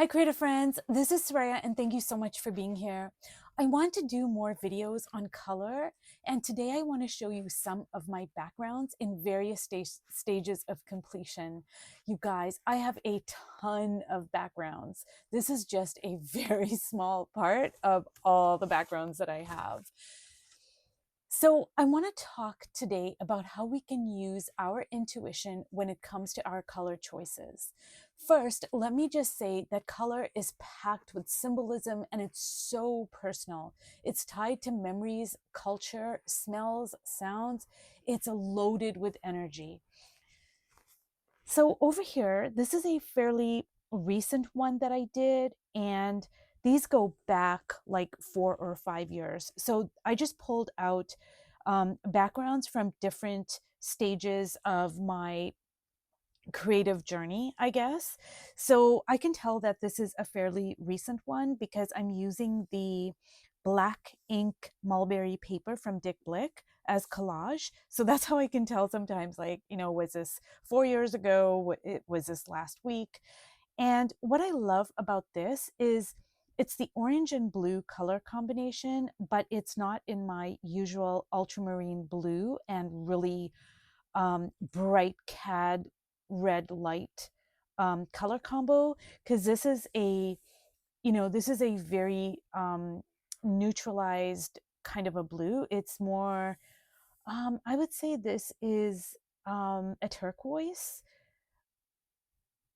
Hi, creative friends. This is Soraya, and thank you so much for being here. I want to do more videos on color, and today I want to show you some of my backgrounds in various stages of completion. You guys, I have a ton of backgrounds. This is just a very small part of all the backgrounds that I have. So, I want to talk today about how we can use our intuition when it comes to our color choices. First, let me just say that color is packed with symbolism and it's so personal. It's tied to memories, culture, smells, sounds. It's loaded with energy. So, over here, this is a fairly recent one that I did, and these go back like 4 or 5 years. So, I just pulled out backgrounds from different stages of my creative journey, I guess. So I can tell that this is a fairly recent one because I'm using the black ink mulberry paper from Dick Blick as collage. So that's how I can tell sometimes, like, was this 4 years ago? Was this last week? And what I love about this is it's the orange and blue color combination, but it's not in my usual ultramarine blue and really bright cad red light color combo, because this is a very neutralized kind of a blue. It's more, I would say this is a turquoise,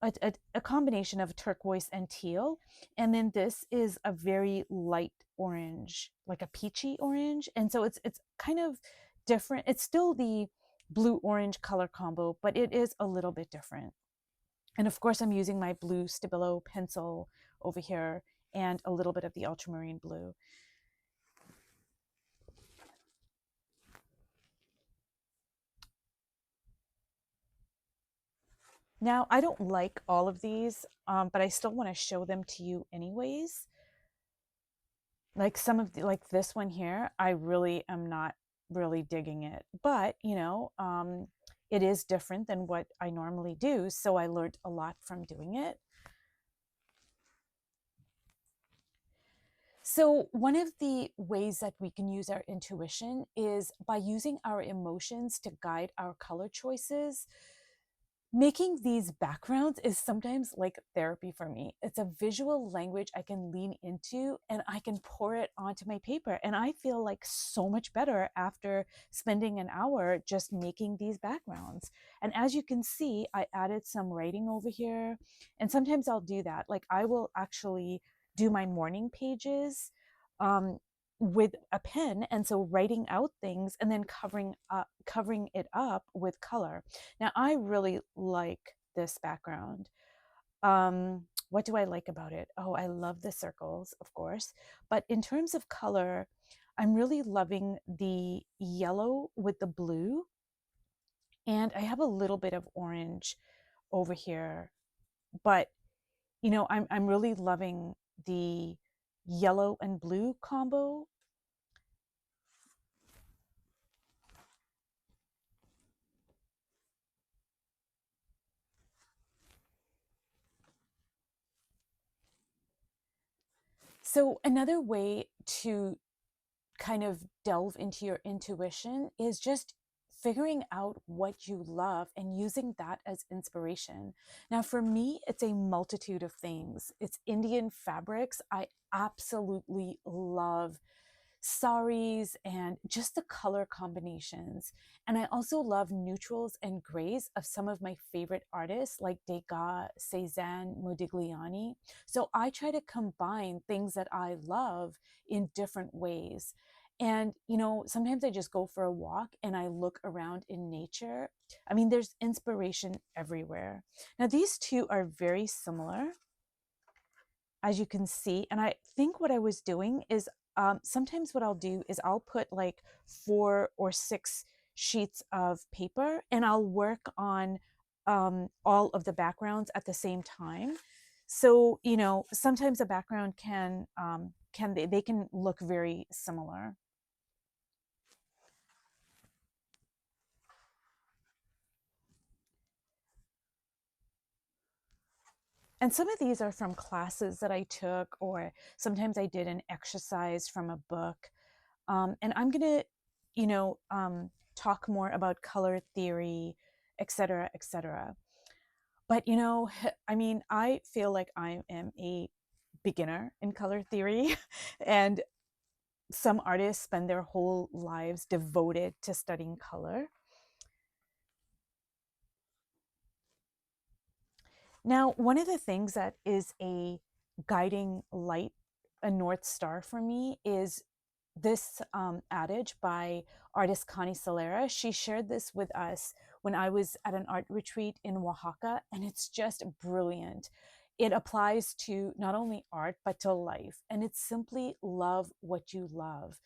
a combination of turquoise and teal. And then this is a very light orange, like a peachy orange. And so it's kind of different. It's still the blue orange color combo, but it is a little bit different. And of course, I'm using my blue Stabilo pencil over here and a little bit of the ultramarine blue. Now, I don't like all of these, but I still want to show them to you anyways. Like like this one here, I really am not really digging it, but it is different than what I normally do. So I learned a lot from doing it. So, one of the ways that we can use our intuition is by using our emotions to guide our color choices. Making these backgrounds is sometimes like therapy for me. It's a visual language I can lean into and I can pour it onto my paper. And I feel like so much better after spending an hour just making these backgrounds. And as you can see, I added some writing over here. And sometimes I'll do that. Like I will actually do my morning pages um, with a pen, and so writing out things and then covering it up with color. Now I really like this background. What do I like about it? Oh, I love the circles, of course, but in terms of color, I'm really loving the yellow with the blue, and I have a little bit of orange over here, but I'm really loving the yellow and blue combo. So another way to kind of delve into your intuition is just figuring out what you love and using that as inspiration. Now, for me, it's a multitude of things. It's Indian fabrics. I absolutely love saris and just the color combinations. And I also love neutrals and grays of some of my favorite artists like Degas, Cezanne, Modigliani. So I try to combine things that I love in different ways. And, sometimes I just go for a walk and I look around in nature. I mean, there's inspiration everywhere. Now, these two are very similar, as you can see. And I think what I was doing is sometimes what I'll do is I'll put like 4 or 6 sheets of paper and I'll work on all of the backgrounds at the same time. So, sometimes a background they can look very similar. And some of these are from classes that I took, or sometimes I did an exercise from a book. And I'm going to, you know, talk more about color theory, et cetera, et cetera. But, I mean, I feel like I am a beginner in color theory. And some artists spend their whole lives devoted to studying color. Now, one of the things that is a guiding light, a North Star for me, is this adage by artist Connie Solera. She shared this with us when I was at an art retreat in Oaxaca, and it's just brilliant. It applies to not only art, but to life. And it's simply love what you love.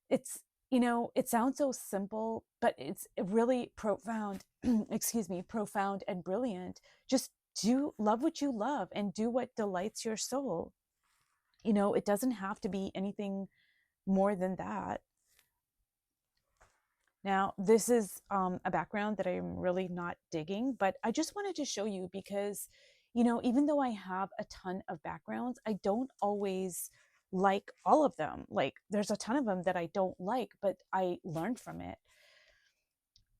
It's, it sounds so simple, but it's really profound, excuse me, profound and brilliant. Just do love what you love and do what delights your soul. It doesn't have to be anything more than that. Now, this is a background that I'm really not digging, but I just wanted to show you because, even though I have a ton of backgrounds, I don't always like all of them. Like, there's a ton of them that I don't like, but I learned from it.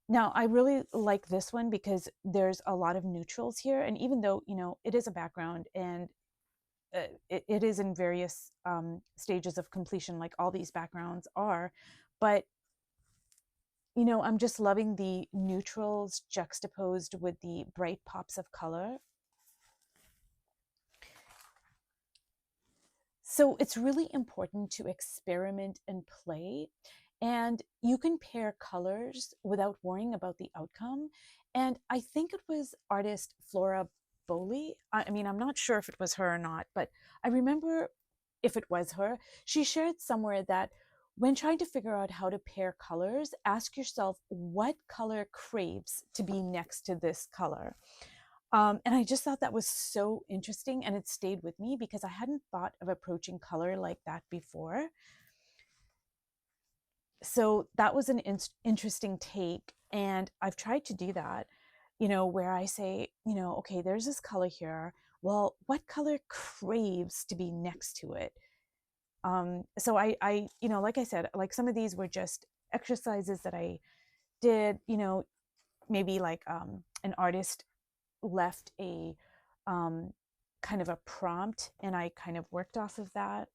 Now, I really like this one because there's a lot of neutrals here. And even though, it is a background and it is in various stages of completion, like all these backgrounds are, but I'm just loving the neutrals juxtaposed with the bright pops of color. So it's really important to experiment and play. And you can pair colors without worrying about the outcome. And I think it was artist Flora Bowley. I mean, I'm not sure if it was her or not, but I remember if it was her, she shared somewhere that when trying to figure out how to pair colors, ask yourself what color craves to be next to this color. And I just thought that was so interesting, and it stayed with me because I hadn't thought of approaching color like that before. So that was an interesting take, and I've tried to do that, where I say, okay, there's this color here. Well, what color craves to be next to it? So like I said, like some of these were just exercises that I did, maybe like an artist left a um, kind of a prompt and I kind of worked off of that.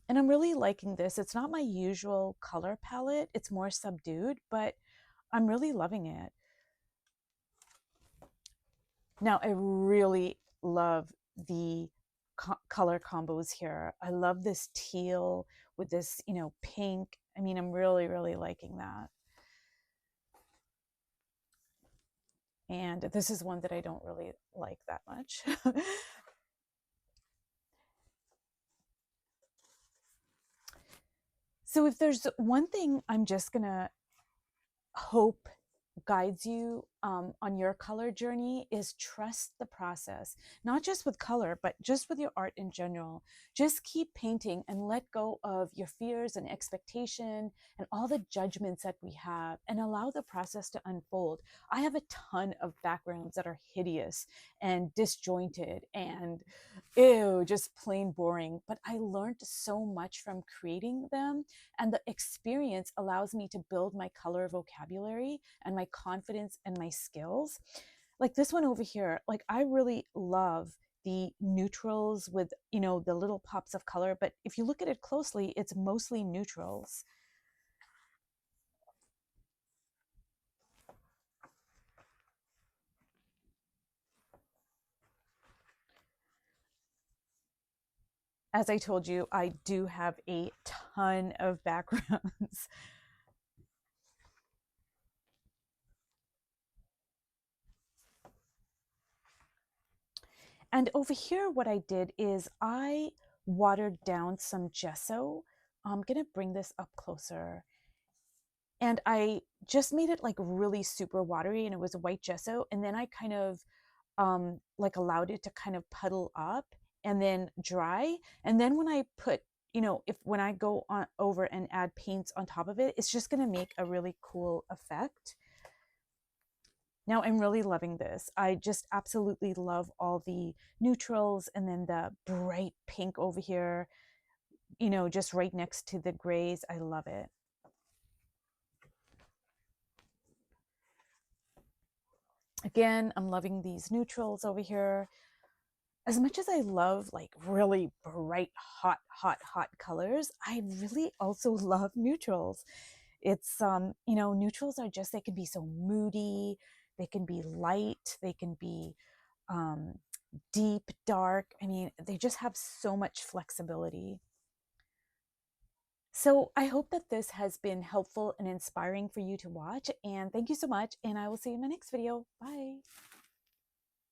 And I'm really liking this. It's not my usual color palette. It's more subdued, but I'm really loving it. Now, I really love the color combos here. I love this teal with this, pink. I mean, I'm really, really liking that. And this is one that I don't really like that much. So if there's one thing I'm just going to hope guides you on your color journey is trust the process, not just with color, but just with your art in general. Just keep painting and let go of your fears and expectation and all the judgments that we have and allow the process to unfold. I have a ton of backgrounds that are hideous and disjointed and ew, just plain boring, but I learned so much from creating them, and the experience allows me to build my color vocabulary and my confidence and my skills. Like this one over here, like I really love the neutrals with, the little pops of color, but if you look at it closely, it's mostly neutrals. As I told you, I do have a ton of backgrounds. And over here, what I did is I watered down some gesso. I'm gonna bring this up closer. And I just made it like really super watery, and it was white gesso. And then I kind of like allowed it to kind of puddle up and then dry. And then when I put, if when I go on over and add paints on top of it, it's just gonna make a really cool effect. Now I'm really loving this. I just absolutely love all the neutrals and then the bright pink over here, you know, just right next to the grays. I love it. Again, I'm loving these neutrals over here. As much as I love like really bright, hot colors, I really also love neutrals. It's, you know, neutrals are just, they can be so moody, they can be light, they can be um, deep, dark. I mean, they just have so much flexibility. So I hope that this has been helpful and inspiring for you to watch. And thank you so much. And I will see you in my next video. Bye.